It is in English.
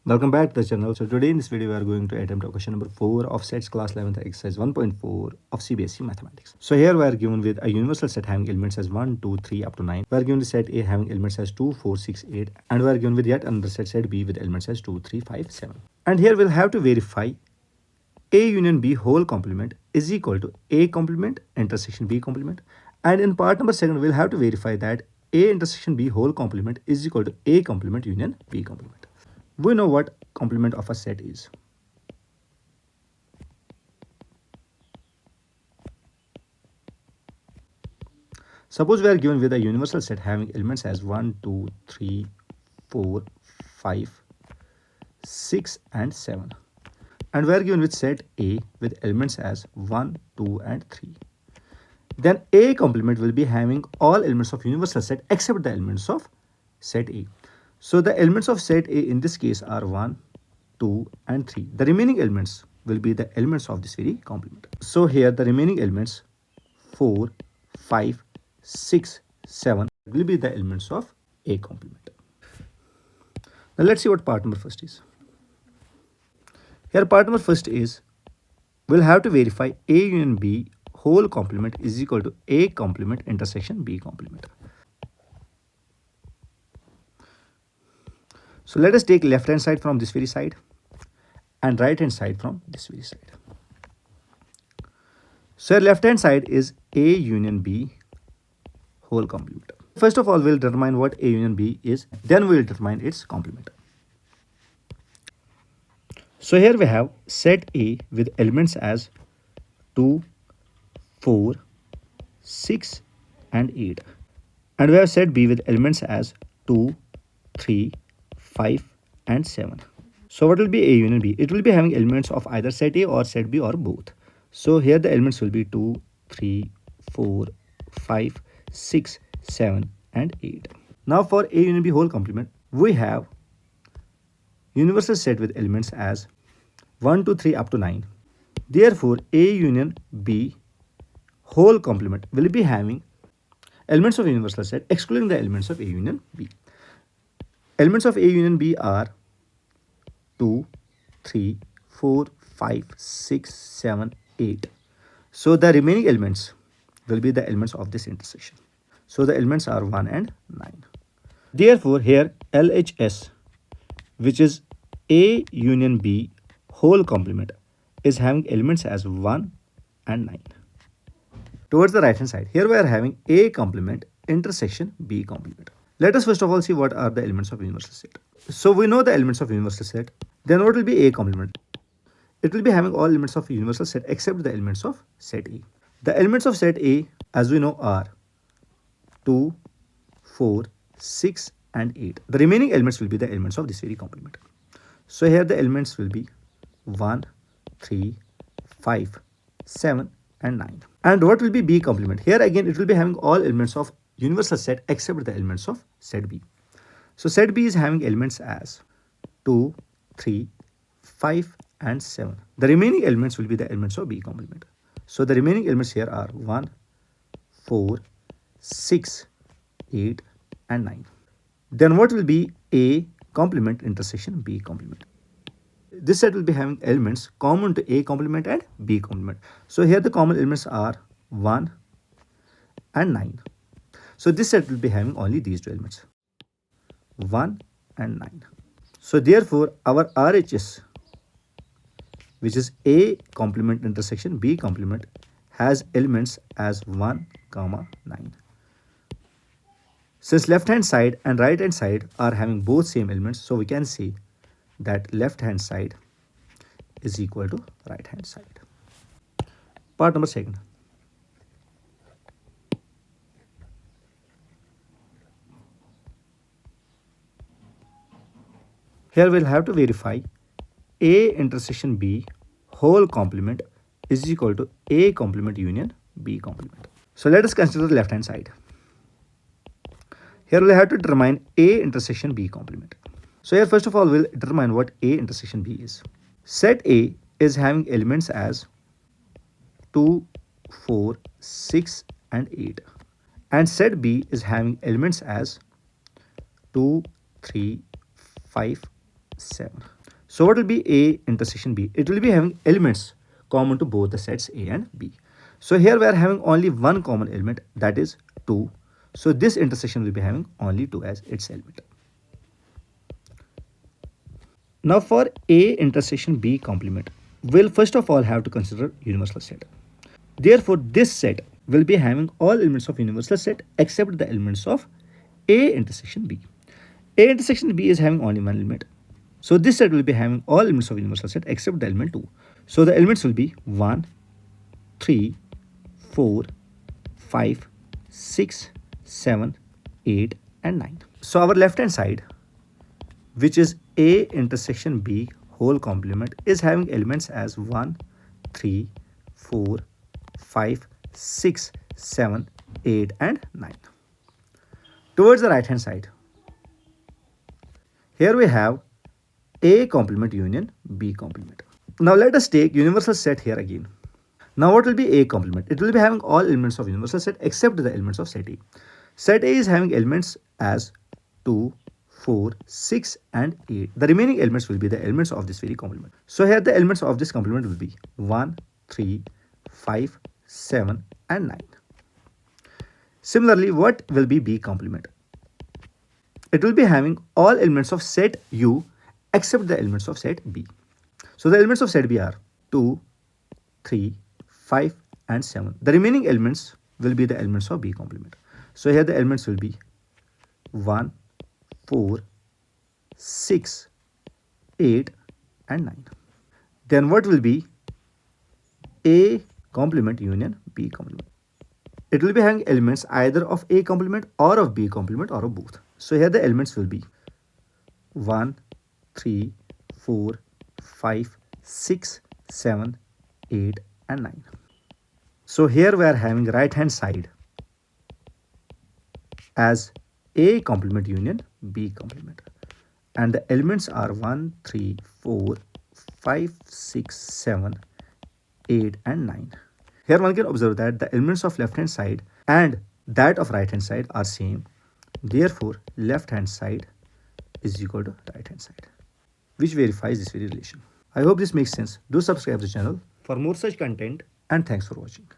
Welcome back to the channel. So today in this video we are going to attempt question number 4 of sets class 11th exercise 1.4 of CBSE mathematics. So here we are given with a universal set having elements as 1, 2, 3 up to 9. We are given the set A having elements as 2, 4, 6, 8, and we are given with yet another set B with elements as 2, 3, 5, 7. And here we'll have to verify A union B whole complement is equal to A complement intersection B complement. And in part number 2 we'll have to verify that A intersection B whole complement is equal to A complement union B complement. We know what complement of a set is. Suppose we are given with a universal set having elements as 1, 2, 3, 4, 5, 6 and 7. And we are given with set A with elements as 1, 2 and 3. Then A complement will be having all elements of universal set except the elements of set A. So the elements of set A in this case are 1, 2 and 3. The remaining elements will be the elements of this very complement. So here the remaining elements 4, 5, 6, 7 will be the elements of A complement. Now let's see what part number first is. Here part number first is we'll have to verify A union B whole complement is equal to A complement intersection B complement. So let us take left hand side from this very side and right hand side from this very side. So left hand side is A union B whole complement. First of all, we'll determine what A union B is, then we'll determine its complement. So here we have set A with elements as 2, 4, 6 and 8. And we have set B with elements as 2, 3, 5 and 7. So what will be A union B? It will be having elements of either set A or set B or both. So here the elements will be 2, 3, 4, 5, 6, 7 and 8. Now for A union B whole complement, we have universal set with elements as 1, 2, 3 up to 9. Therefore, A union B whole complement will be having elements of universal set excluding the elements of A union B. Elements of A union B are 2, 3, 4, 5, 6, 7, 8. So the remaining elements will be the elements of this intersection. So the elements are 1 and 9. Therefore, here LHS, which is A union B whole complement, is having elements as 1 and 9. Towards the right hand side, here we are having A complement intersection B complement. Let us first of all see what are the elements of universal set. So we know the elements of universal set. Then what will be A complement? It will be having all elements of universal set except the elements of set A. The elements of set A, as we know, are 2, 4, 6 and 8. The remaining elements will be the elements of this very complement. So here the elements will be 1, 3, 5, 7 and 9. And what will be B complement? Here again it will be having all elements of universal set except the elements of set B. So set B is having elements as 2, 3, 5 and 7. The remaining elements will be the elements of B complement. So the remaining elements here are 1, 4, 6, 8 and 9. Then what will be A complement intersection B complement? This set will be having elements common to A complement and B complement. So here the common elements are 1 and 9. So this set will be having only these two elements, 1 and 9. So therefore our RHS, which is A complement intersection B complement, has elements as 1, 9. Since left hand side and right hand side are having both same elements, so we can say that left hand side is equal to right hand side. Part number 2. Here we'll have to verify A intersection B whole complement is equal to A complement union B complement. So let us consider the left hand side. Here we'll have to determine A intersection B complement. So here first of all we'll determine what A intersection B is. Set A is having elements as 2, 4, 6 and 8. And set B is having elements as 2, 3, 5, 7. So what will be A intersection B? It will be having elements common to both the sets A and B. So here we are having only one common element, that is 2. So this intersection will be having only 2 as its element. Now for A intersection B complement, we'll first of all have to consider universal set. Therefore, this set will be having all elements of universal set except the elements of A intersection B. A intersection B is having only one element. So this set will be having all elements of universal set except the element 2. So the elements will be 1, 3, 4, 5, 6, 7, 8 and 9. So our left hand side, which is A intersection B whole complement, is having elements as 1, 3, 4, 5, 6, 7, 8 and 9. Towards the right hand side, here we have A complement union B complement. Now let us take universal set here again. Now what will be A complement? It will be having all elements of universal set except the elements of set A. Set A is having elements as 2, 4, 6 and 8. The remaining elements will be the elements of this very complement. So here the elements of this complement will be 1, 3, 5, 7 and 9. Similarly, what will be B complement? It will be having all elements of set U except the elements of set B. So the elements of set B are 2, 3, 5 and 7. The remaining elements will be the elements of B complement. So here the elements will be 1, 4, 6, 8 and 9. Then what will be A complement union B complement? It will be having elements either of A complement or of B complement or of both. So here the elements will be 1, 3, 4, 5, 6, 7, 8 and 9. So here we are having right hand side as A complement union B complement. And the elements are 1, 3, 4, 5, 6, 7, 8 and 9. Here one can observe that the elements of left hand side and that of right hand side are same. Therefore, left hand side is equal to right hand side, which verifies this very relation. I hope this makes sense. Do subscribe to the channel for more such content and thanks for watching.